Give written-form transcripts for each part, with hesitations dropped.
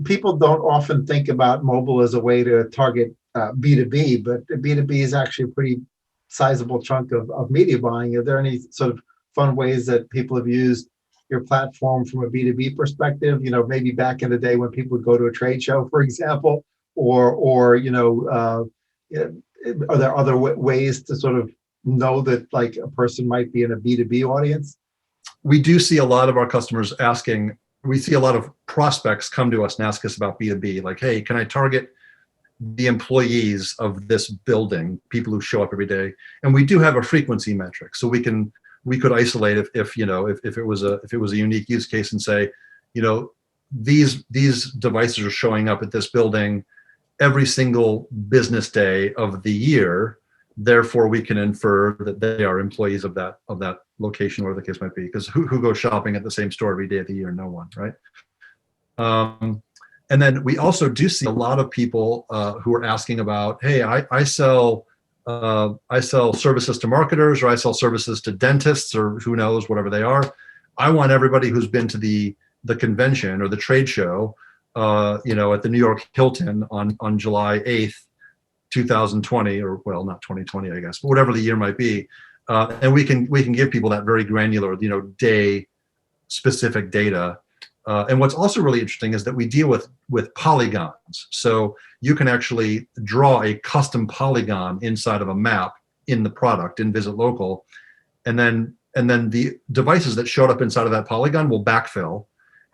people don't often think about mobile as a way to target B2B, but B2B is actually a pretty sizable chunk of media buying. Are there any sort of fun ways that people have used your platform from a B2B perspective? You know, maybe back in the day when people would go to a trade show, for example, or are there other ways to sort of know that like a person might be in a B2B audience? We do see a lot of our customers asking, we see a lot of prospects come to us and ask us about B2B, like, hey, can I target the employees of this building, people who show up every day? And we do have a frequency metric, so we could isolate if it was a unique use case and say, you know, these devices are showing up at this building every single business day of the year. Therefore, we can infer that they are employees of that location, whatever the case might be. Because who goes shopping at the same store every day of the year? No one, right? And then we also do see a lot of people who are asking about, hey, I sell services to marketers, or I sell services to dentists, or who knows, whatever they are. I want everybody who's been to the convention or the trade show, at the New York Hilton on July 8th, 2020, or well, not 2020, I guess, but whatever the year might be. And we can give people that very granular, day specific data. And what's also really interesting is that we deal with polygons. So you can actually draw a custom polygon inside of a map in the product in Visit Local. And then the devices that showed up inside of that polygon will backfill.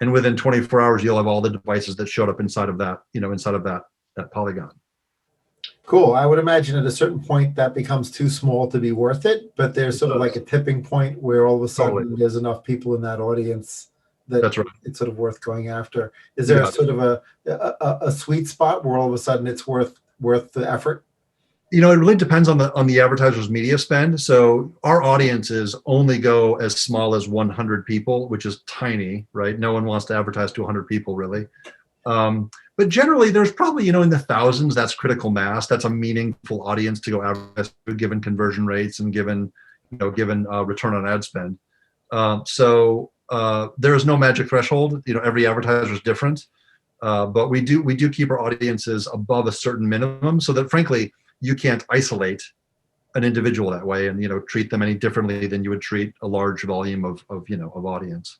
And within 24 hours, you'll have all the devices that showed up inside of that, that polygon. Cool. I would imagine at a certain point that becomes too small to be worth it, but there's sort of like a tipping point where all of a sudden there's enough people in that audience that That's right. It's sort of worth going after. Is there sort of a sweet spot where all of a sudden it's worth the effort? It really depends on the advertiser's media spend. So our audiences only go as small as 100 people, which is tiny, right? No one wants to advertise to 100 people, really. But generally, there's probably, in the thousands, that's critical mass. That's a meaningful audience to go advertise to, given conversion rates and given return on ad spend. So there is no magic threshold. Every advertiser is different, but we do keep our audiences above a certain minimum, so that frankly, you can't isolate an individual that way and treat them any differently than you would treat a large volume of audience.